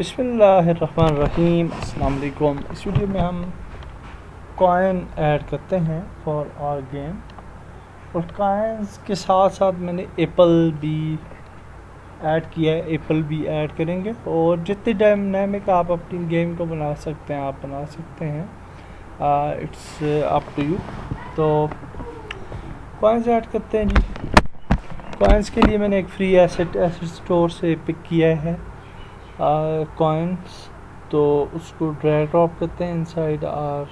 बिस्मिल्लाहिर्रहमानिर्रहीम। अस्सलाम वालेकुम। इस वीडियो में हम कॉइन ऐड करते हैं फॉर आवर गेम, और कॉइन्स के साथ साथ मैंने एप्पल भी ऐड किया है, एप्पल भी ऐड करेंगे। और जितने डायनामिक आप अपनी गेम को बना सकते हैं आप बना सकते हैं, इट्स अप टू यू। तो कॉइन्स ऐड करते हैं जी। कॉइन्स के लिए मैंने एक फ्री एसेट स्टोर से पिक किया है कॉइन्स, तो उसको ड्रैग ड्रॉप करते हैं इनसाइड आर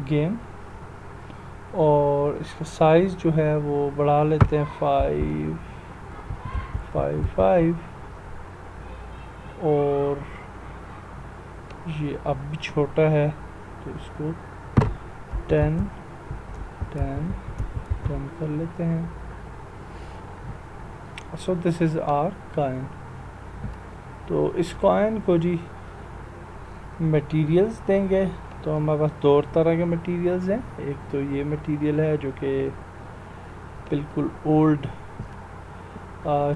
गेम, और इसका साइज़ जो है वो बढ़ा लेते हैं 555, और ये अब भी छोटा है तो इसको 10 कर लेते हैं। So this is our coin. तो इस कॉइन को जी मटेरियल्स देंगे, तो हमारे पास दो तरह के मटेरियल्स हैं। एक तो ये मटेरियल है जो कि बिल्कुल ओल्ड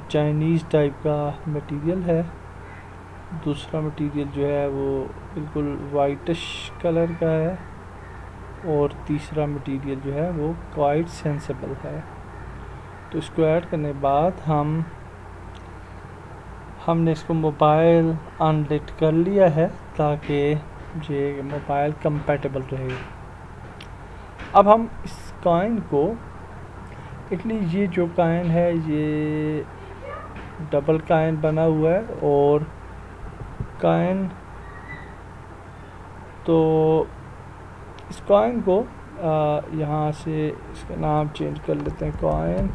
चाइनीज़ टाइप का मटेरियल है। दूसरा मटेरियल जो है वो बिल्कुल वाइटिश कलर का है, और तीसरा मटेरियल जो है वो क्वाइट सेंसेबल है। तो इसको ऐड करने के बाद हमने इसको मोबाइल अनलिट कर लिया है ताकि ये मोबाइल कंपैटिबल रहे। अब हम इस कॉइन को, इसलिए ये जो कॉइन है ये डबल कॉइन बना हुआ है, और कॉइन तो इस कॉइन को यहाँ से इसका नाम चेंज कर लेते हैं coin,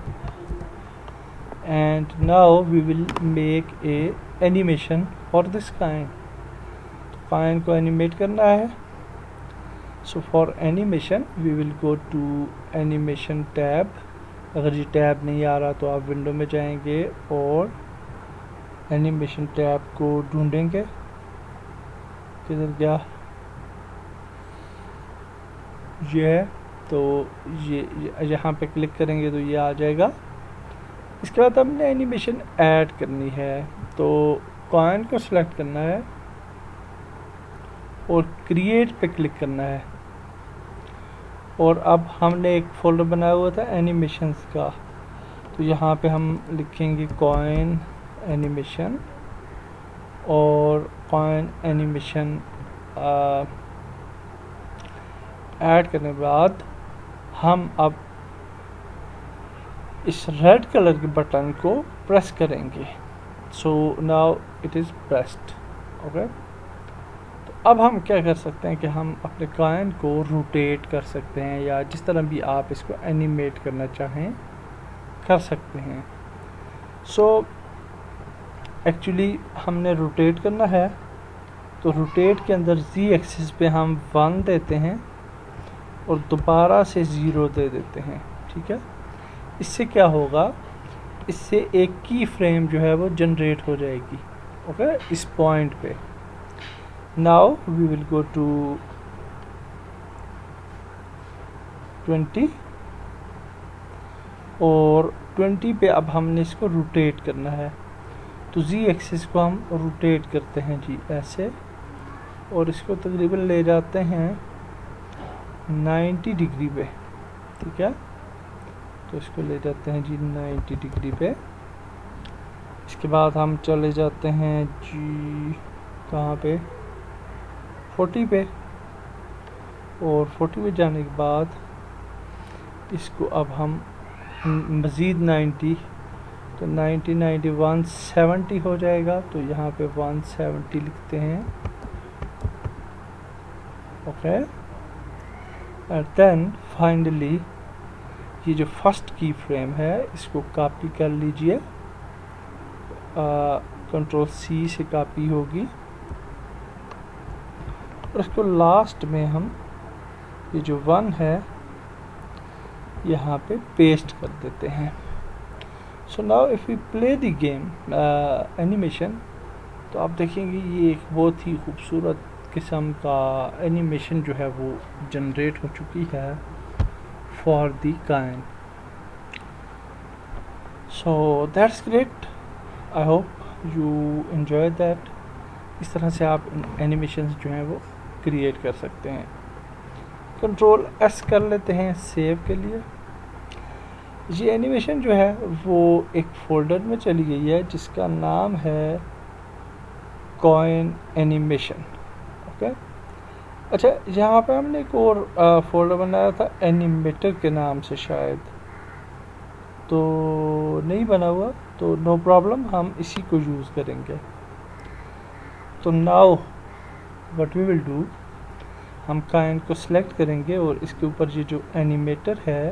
and now we will make a animation for this coin. तो कॉइन को एनिमेट करना है। So for animation we will go to animation tab. अगर ये टैब नहीं आ रहा तो आप विंडो में जाएंगे और एनिमेशन टैब को ढूंढेंगे। किधर गया? ये है, तो ये यहाँ पे क्लिक करेंगे तो ये आ जाएगा। इसके बाद हमने एनिमेशन ऐड करनी है, तो कॉइन को सिलेक्ट करना है और क्रिएट पे क्लिक करना है। और अब हमने एक फोल्डर बनाया हुआ था एनिमेशंस का, तो यहाँ पे हम लिखेंगे कॉइन एनिमेशन, और कॉइन एनिमेशन ऐड करने के बाद हम अब इस रेड कलर के बटन को प्रेस करेंगे। So now it is pressed. Okay, तो अब हम क्या कर सकते हैं कि हम अपने कॉइन को रोटेट कर सकते हैं, या जिस तरह भी आप इसको एनिमेट करना चाहें कर सकते हैं। सो एक्चुअली हमने रोटेट करना है, तो रोटेट के अंदर जी एक्सिस पे हम 1 देते हैं और दोबारा से 0 दे देते हैं। ठीक है, इससे क्या होगा, इससे एक की फ्रेम जो है वो जनरेट हो जाएगी। ओके, इस पॉइंट पे। Now we will go to 20, और 20 पे अब हमने इसको रोटेट करना है। तो जी एक्सिस को हम रोटेट करते हैं जी ऐसे, और इसको तकरीबन ले जाते हैं 90 डिग्री पे। ठीक है, तो इसको ले जाते हैं जी 90 डिग्री पे। इसके बाद हम चले जाते हैं जी कहाँ पे, 40 पे, और 40 पे जाने के बाद इसको अब हम मज़ीद 90, तो 90 90 170 हो जाएगा। तो यहाँ पे 170 लिखते हैं। ओके, एंड देन फाइनली ये जो फर्स्ट की फ्रेम है इसको कॉपी कर लीजिए, कंट्रोल C से कॉपी होगी, और इसको लास्ट में हम ये जो 1 है यहाँ पे पेस्ट कर देते हैं। So now if we play the game animation, तो आप देखेंगे ये एक बहुत ही खूबसूरत किस्म का एनिमेशन जो है वो जनरेट हो चुकी है for the coin. So that's great, I hope you enjoy that. इस तरह से आप एनिमेशंस जो हैं वो क्रिएट कर सकते हैं। कंट्रोल एस कर लेते हैं सेव के लिए। ये एनिमेशन जो है वो एक फोल्डर में चली गई है जिसका नाम है कॉइन एनिमेशन। ओके, अच्छा, यहाँ पे हमने एक और फोल्डर बनाया था एनिमेटर के नाम से, शायद तो नहीं बना हुआ, तो नो प्रॉब्लम, हम इसी को यूज़ करेंगे। तो now what we will do, हम कॉइन को सिलेक्ट करेंगे और इसके ऊपर ये जो एनिमेटर है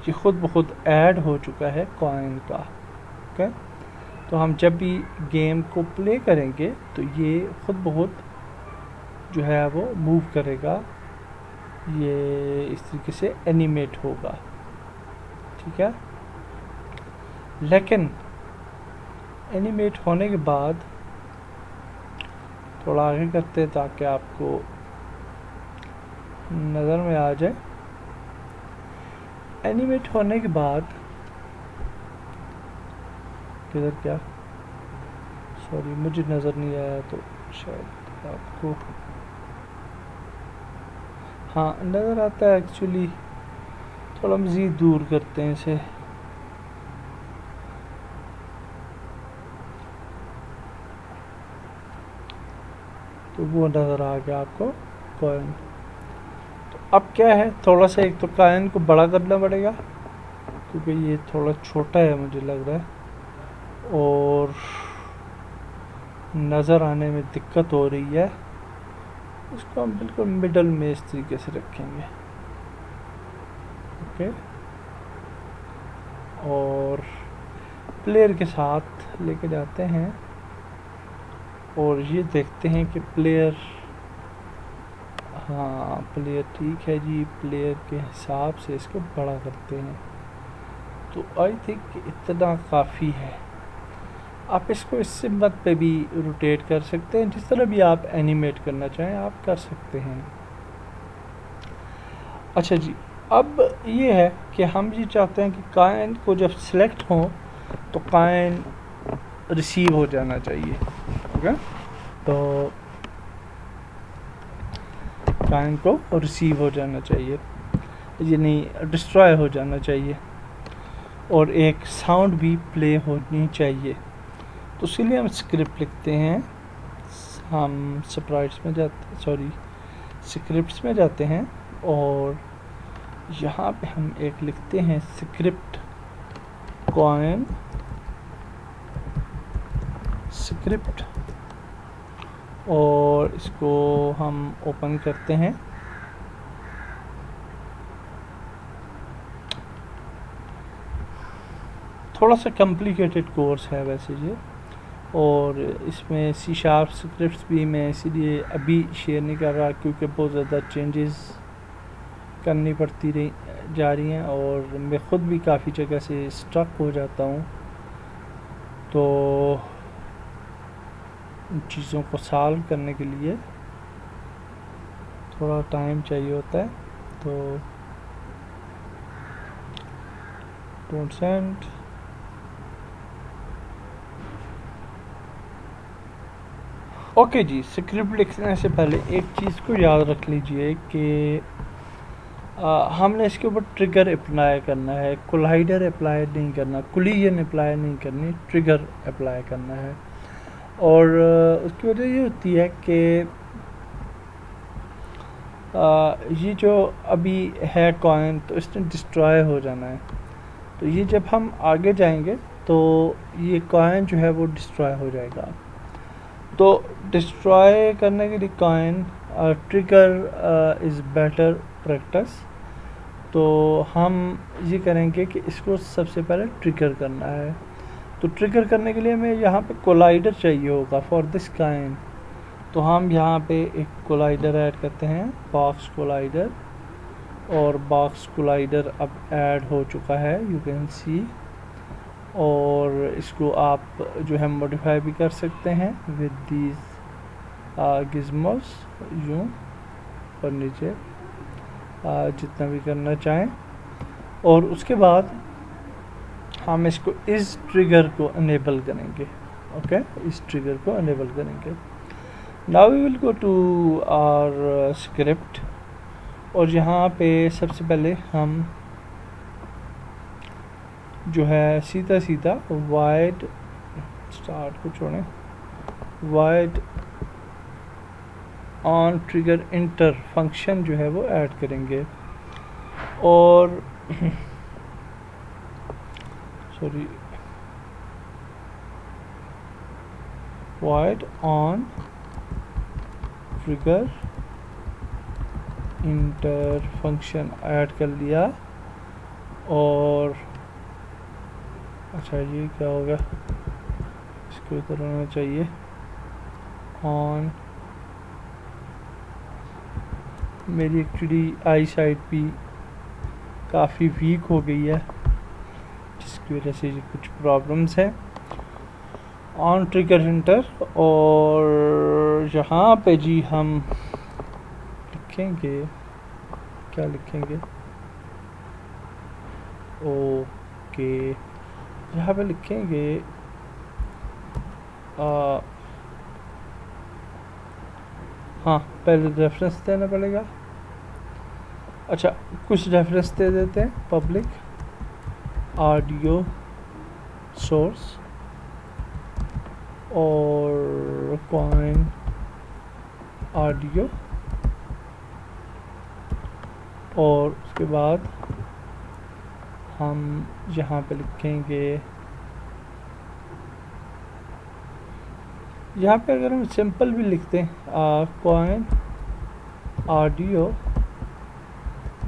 ये ख़ुद ब खुद ऐड हो चुका है कॉइन का। ओके, तो हम जब भी गेम को प्ले करेंगे तो ये ख़ुद ब खुद जो है वो मूव करेगा, ये इस तरीके से एनिमेट होगा। ठीक है, लेकिन एनिमेट होने के बाद थोड़ा आगे करते हैं ताकि आपको नज़र में आ जाए। एनिमेट होने के बाद किधर क्या, सॉरी मुझे नज़र नहीं आया, तो शायद आपको हाँ नज़र आता है। एक्चुअली थोड़ा मज़ीद दूर करते हैं इसे। तो वो नज़र आ गया आपको कॉइन। तो अब क्या है, थोड़ा सा एक तो कॉइन को बड़ा करना पड़ेगा क्योंकि ये थोड़ा छोटा है मुझे लग रहा है और नज़र आने में दिक्कत हो रही है। इसको हम बिल्कुल मिडल में इस तरीके से रखेंगे। ओके, और प्लेयर के साथ लेके जाते हैं और ये देखते हैं कि प्लेयर, हाँ प्लेयर ठीक है जी, प्लेयर के हिसाब से इसको बड़ा करते हैं। तो आई थिंक इतना काफ़ी है। आप इसको इस सिम्बत पे भी रोटेट कर सकते हैं, जिस तरह भी आप एनिमेट करना चाहें आप कर सकते हैं। अच्छा जी, अब ये है कि हम ये चाहते हैं कि कॉइन को जब सिलेक्ट हो तो कॉइन रिसीव हो जाना चाहिए। ओके, तो कॉइन को रिसीव हो जाना चाहिए, ये नहीं डिस्ट्रॉय हो जाना चाहिए, और एक साउंड भी प्ले होनी चाहिए। तो इसलिए हम स्क्रिप्ट लिखते हैं, हम स्क्रिप्ट्स में जाते हैं और यहाँ पे हम एक लिखते हैं स्क्रिप्ट कॉइन स्क्रिप्ट, और इसको हम ओपन करते हैं। थोड़ा सा कॉम्प्लिकेटेड कोर्स है वैसे ये, और इसमें C# स्क्रिप्ट्स भी मैं इसीलिए अभी शेयर नहीं कर रहा क्योंकि बहुत ज़्यादा चेंजेस करनी पड़ती जा रही हैं और मैं ख़ुद भी काफ़ी जगह से स्टक हो जाता हूँ। तो इन चीज़ों को सॉल्व करने के लिए थोड़ा टाइम चाहिए होता है। तो don't send, okay ji. Script लिखने से पहले एक चीज़ को याद रख लीजिए कि हमने इसके ऊपर ट्रिगर अप्लाई करना है, कोलाइडर अप्लाई नहीं करना, कोलिजन अप्लाई नहीं करनी, ट्रिगर अप्लाई करना है। और उसकी वजह ये होती है कि ये जो अभी है कॉइन, तो इसने डिस्ट्रॉय हो जाना है। तो ये जब हम आगे जाएंगे तो ये कॉइन जो है वो डिस्ट्रॉय हो जाएगा। तो डिस्ट्रॉय करने के लिए coin trigger is better practice. तो हम ये करेंगे कि इसको सबसे पहले ट्रिगर करना है। तो ट्रिगर करने के लिए हमें यहाँ पे कोलाइडर चाहिए होगा फॉर दिस कॉइन। तो हम यहाँ पे एक कोलाइडर ऐड करते हैं, बॉक्स कोलाइडर, और बॉक्स कोलाइडर अब ऐड हो चुका है, यू कैन सी। और इसको आप जो है मॉडिफाई भी कर सकते हैं विद दीज गिज़मोस, यूँ और नीचे जितना भी करना चाहें। और उसके बाद हम इसको इस ट्रिगर को अनेबल करेंगे। ओके, इस ट्रिगर को अनेबल करेंगे। Now we will go to our script, और यहाँ पे सबसे पहले हम जो है सीधा सीधा वाइड स्टार्ट को छोड़ें, wide on trigger inter function जो है वो ऐड करेंगे। और sorry, wide on trigger inter function add कर लिया। और अच्छा, ये क्या होगा, इसको इधर होना चाहिए ऑन। मेरी एक्चुअली आई साइड भी काफ़ी वीक हो गई है, जिसकी वजह से कुछ प्रॉब्लम्स हैं। ऑन ट्रिगर इंटर, और यहाँ पे जी हम लिखेंगे, क्या लिखेंगे, ओके, यहाँ पे लिखेंगे हाँ, पहले रेफरेंस देना पड़ेगा। अच्छा, कुछ रेफरेंस दे देते हैं। पब्लिक ऑडियो सोर्स और कॉइन ऑडियो, और उसके बाद हम यहाँ पे लिखेंगे, यहाँ पे अगर हम सिंपल भी लिखते हैं कॉइन ऑडियो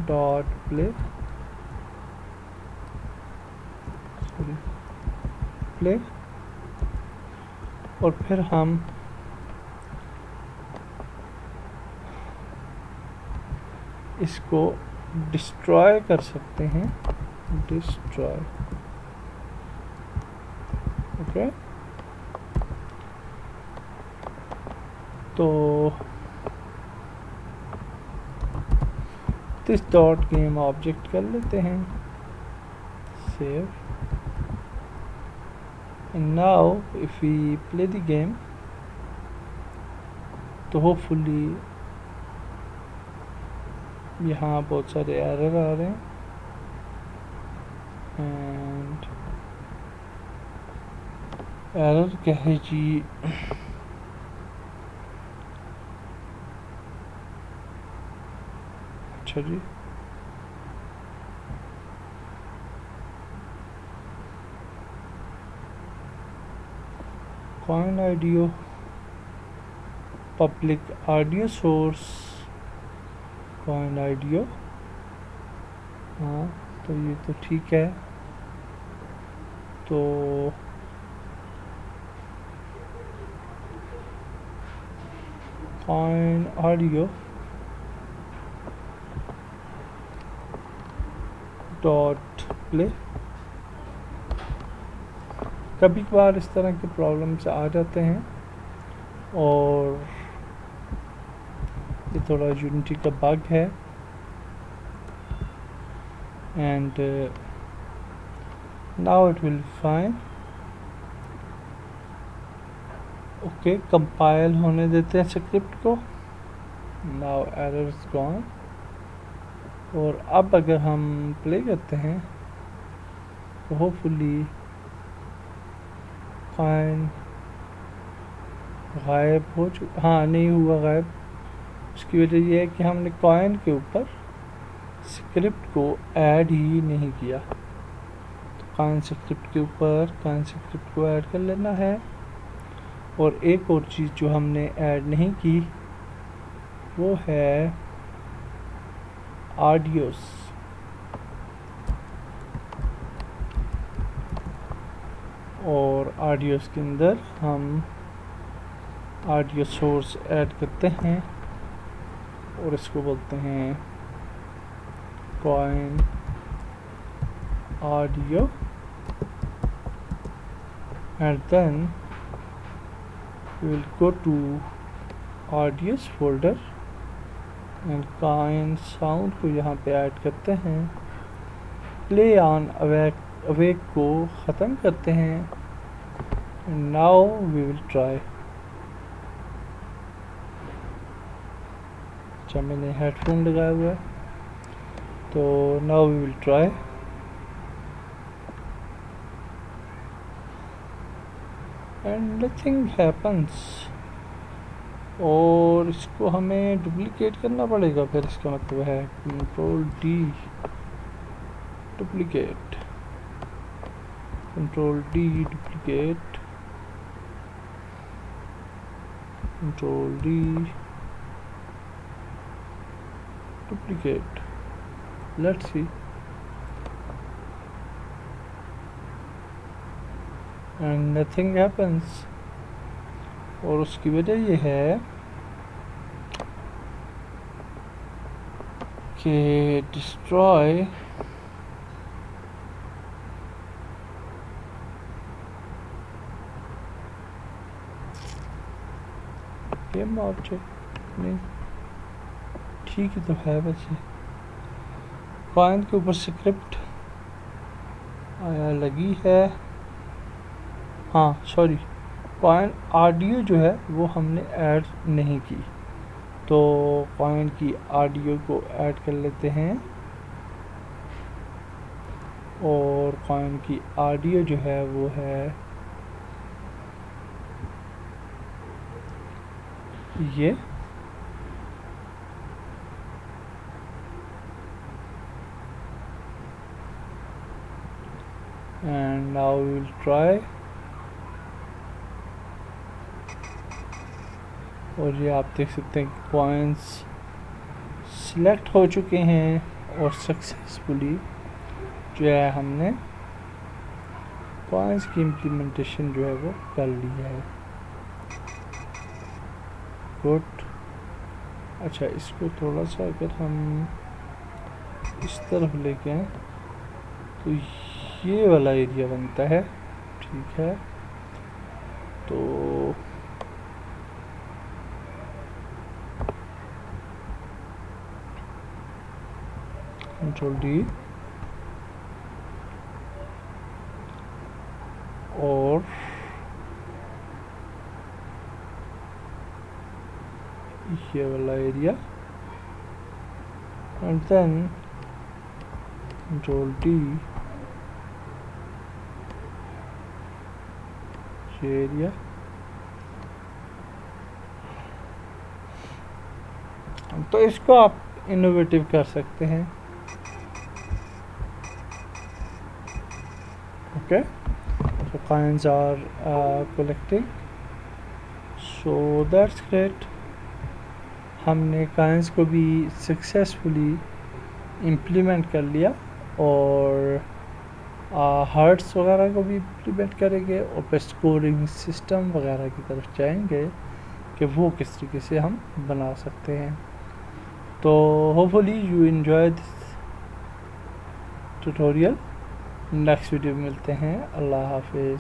डॉट प्ले, और फिर हम इसको डिस्ट्रॉय कर सकते हैं, डिस्ट्रॉय। ओके, तो दिस डॉट गेम ऑब्जेक्ट कर लेते हैं, save. And now if we play the game, तो होपफुली यहाँ बहुत सारे एरर आ रहे हैं। एंड एरर क्या है जी, अच्छा जी, coin audio public audio source coin audio, हाँ, तो ये तो ठीक है। तो कॉइन ऑडियो डॉट प्ले, कभी कभार इस तरह के प्रॉब्लम्स आ जाते हैं, और ये थोड़ा यूनिटी का बग है। And now it will fine. Okay, compile होने देते हैं स्क्रिप्ट को। नाउ एरर इज गॉन, और अब अगर हम प्ले करते हैं तो होपफुली कॉइन गायब हो चुका, हाँ, नहीं हुआ गायब। उसकी वजह यह है कि हमने कॉइन के ऊपर स्क्रिप्ट को ऐड ही नहीं किया। तो कॉइन स्क्रिप्ट के ऊपर कॉइन स्क्रिप्ट को ऐड कर लेना है। और एक और चीज़ जो हमने ऐड नहीं की वो है ऑडियोस। और ऑडियोस के अंदर हम ऑडियो सोर्स ऐड करते हैं, और इसको बोलते हैं coin audio. And then we will go to audios folder and coin sound को यहाँ पे ऐड करते हैं। प्ले ऑन अवेक को ख़त्म करते हैं। Now we will try. अच्छा, मैंने हेडफोन लगाया हुआ है, तो now we will try. And nothing happens. और इसको हमें डुप्लिकेट करना पड़ेगा, फिर इसका मतलब है control D duplicate, control D duplicate, control D duplicate. Let's see. And nothing happens. और उसकी वजह ये है कि डिस्ट्रॉय गेम ऑब्जेक्ट नहीं ठीक है, तो है वैसे। कॉइन के ऊपर स्क्रिप्ट आया लगी है। हाँ सॉरी, कॉइन ऑडियो जो है वो हमने ऐड नहीं की, तो कॉइन की ऑडियो को ऐड कर लेते हैं। और कॉइन की ऑडियो जो है वो है ये। And now we will try. और ये आप देख सकते हैं कि कॉइन्स सिलेक्ट हो चुके हैं और सक्सेसफुली जो है हमने कॉइन्स की इम्प्लीमेंटेशन जो है वो कर ली है। गुड। अच्छा, इसको थोड़ा सा अगर हम इस तरफ लेके आए तो ये वाला एरिया बनता है। ठीक है, तो कंट्रोल डी और ये वाला area and then control D ये एरिया। तो इसको आप इनोवेटिव कर सकते हैं। Okay, so coins are collecting, so that's great। हमने coins को भी सक्सेसफुली इम्प्लीमेंट कर लिया और हार्ट्स वगैरह को भी इम्प्लीमेंट करेंगे और फिर स्कोरिंग सिस्टम वगैरह की तरफ जाएंगे कि वो किस तरीके से हम बना सकते हैं। तो hopefully you enjoy this tutorial. Next video में मिलते हैं। अल्लाह हाफिज़।